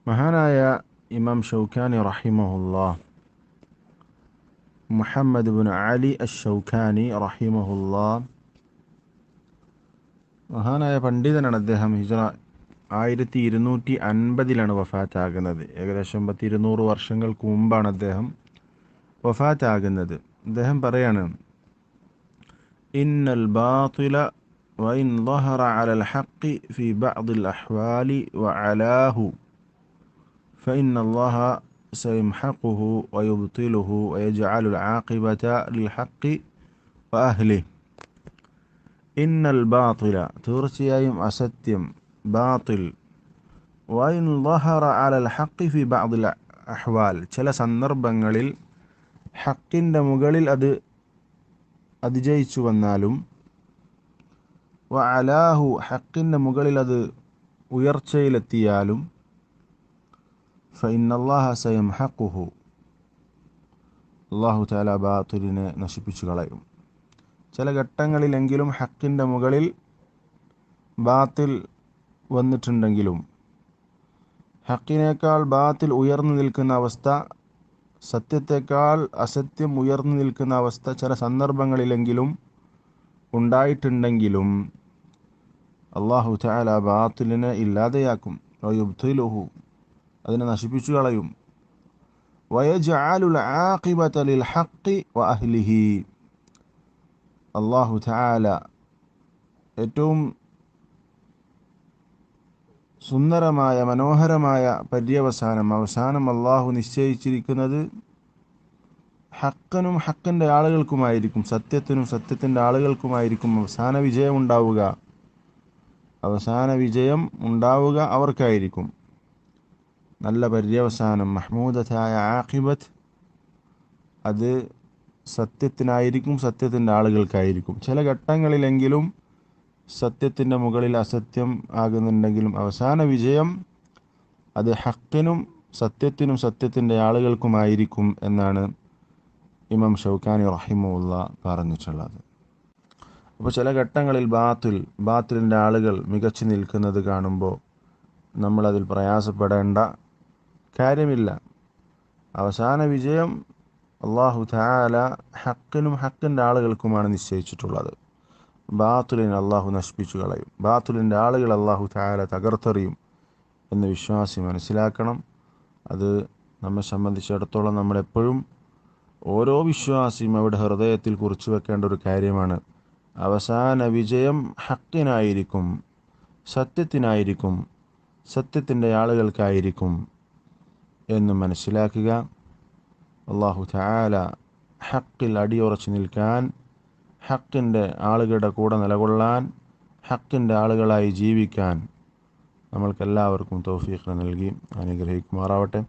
മഹാനായ ഇമാം Shawkani റഹിമഹുല്ലാഹ്, Muhammad bin Ali അഷൗക്കാനി റഹിമഹുല്ലാഹ്, മഹാനായ പണ്ഡിതനാണ്. അദ്ദേഹം ഹിജ്റ 1250 വഫാത്താകുന്നത്. ഏകദേശം 200 വർഷങ്ങൾക്ക് മുമ്പാണ് അദ്ദേഹം വഫാത്താകുന്നത്. അദ്ദേഹം പറയാണ്, ഇന്നൽ ബാത്തില വഇൻ ളഹറ അലൽ ഹഖ് ഫി ബഅദിൽ അഹ്വാലി വഅലാഹു فإن الله سيمحقه ويبطله ويجعل العاقبة للحق وأهله. إن الباطل തീർച്ചയായും അസത്യം, ബാത്തിൽ, വൈൻ ളഹറ അലൽ ഹഖ് ഫി ബഅദിൽ അഹ്വാൽ, ചില സന്ദർഭങ്ങളിൽ ഹക്കിൻ്റെ മുകളിൽ അത് അതിജയിച്ചു വന്നാലും, വഅലാഹു, ഹക്കിൻ്റെ മുകളിൽ അത് ഉയർച്ചയിലെത്തിയാലും, ഫഇന്നല്ലാഹ സയംഹഖുഹു, അല്ലാഹു തആല ബാത്തിലിനെ നശിപ്പിച്ചു കളയും. ചില ഘട്ടങ്ങളിലെങ്കിലും ഹക്കിൻ്റെ മുകളിൽ ബാത്തിൽ വന്നിട്ടുണ്ടെങ്കിലും, ഹക്കിനേക്കാൾ ബാത്തിൽ ഉയർന്നു നിൽക്കുന്ന അവസ്ഥ, സത്യത്തേക്കാൾ അസത്യം ഉയർന്നു നിൽക്കുന്ന അവസ്ഥ ചില സന്ദർഭങ്ങളിലെങ്കിലും ഉണ്ടായിട്ടുണ്ടെങ്കിലും അല്ലാഹു തആല ബാത്തിലിനെ ഇല്ലാതെയാക്കും. വയുബ്തിലുഹു, അതിനെ നശിപ്പിച്ചു കളയും. വയജ്അലുൽ ആഖിബത ലിൽ ഹഖ് വ അഹ്ലിഹി, അല്ലാഹു തആല ഏറ്റവും സുന്ദരമായ മനോഹരമായ അവസാനം അല്ലാഹു നിശ്ചയിച്ചിരിക്കുന്നത് ഹക്കിനും ഹക്കിൻ്റെ ആളുകൾക്കുമായിരിക്കും, സത്യത്തിനും സത്യത്തിൻ്റെ ആളുകൾക്കുമായിരിക്കും അവസാന വിജയം ഉണ്ടാവുക അവർക്കായിരിക്കും. നല്ല പര്യവസാനം, മഹ്മൂദത്തായ ആഖിബത്ത്, അത് സത്യത്തിനായിരിക്കും, സത്യത്തിൻ്റെ ആളുകൾക്കായിരിക്കും. ചില ഘട്ടങ്ങളിലെങ്കിലും സത്യത്തിൻ്റെ മുകളിൽ അസത്യം ആകുന്നുണ്ടെങ്കിലും അവസാന വിജയം അത് ഹക്കിനും സത്യത്തിനും സത്യത്തിൻ്റെ ആളുകൾക്കുമായിരിക്കും എന്നാണ് ഇമാം ഷൗക്കാനി റഹിമഹുല്ലാഹ് പറഞ്ഞിട്ടുള്ളത്. അപ്പോൾ ചില ഘട്ടങ്ങളിൽ ബാത്തിലിൻ്റെ ആളുകൾ മികച്ചു നിൽക്കുന്നത് കാണുമ്പോൾ നമ്മളതിൽ പ്രയാസപ്പെടേണ്ട കാര്യമില്ല. അവസാന വിജയം അല്ലാഹു തആല ഹക്കിനും ഹക്കിൻ്റെ ആളുകൾക്കുമാണ് നിശ്ചയിച്ചിട്ടുള്ളത്. ബാത്തിലിനെ അല്ലാഹു നശിപ്പിച്ചു കളയും, ബാത്തിലിൻ്റെ ആളുകൾ അല്ലാഹു തആല തകർത്തെറിയും എന്ന് വിശ്വാസി മനസ്സിലാക്കണം. അത് നമ്മെ സംബന്ധിച്ചിടത്തോളം നമ്മളെപ്പോഴും ഓരോ വിശ്വാസിയും അവിടെ ഹൃദയത്തിൽ കുറിച്ചു വെക്കേണ്ട ഒരു കാര്യമാണ്. അവസാന വിജയം ഹക്കിനായിരിക്കും, സത്യത്തിനായിരിക്കും, സത്യത്തിൻ്റെ ആളുകൾക്കായിരിക്കും എന്ന് മനസ്സിലാക്കുക. അല്ലാഹു തആല ഹക്കിൽ അടിയുറച്ചു നിൽക്കാൻ, ഹക്കിൻ്റെ ആളുകളുടെ കൂടെ നിലകൊള്ളാൻ, ഹക്കിൻ്റെ ആളുകളായി ജീവിക്കാൻ നമ്മൾക്കെല്ലാവർക്കും തൗഫീഖ് നൽകി അനുഗ്രഹിക്കുമാറാവട്ടെ.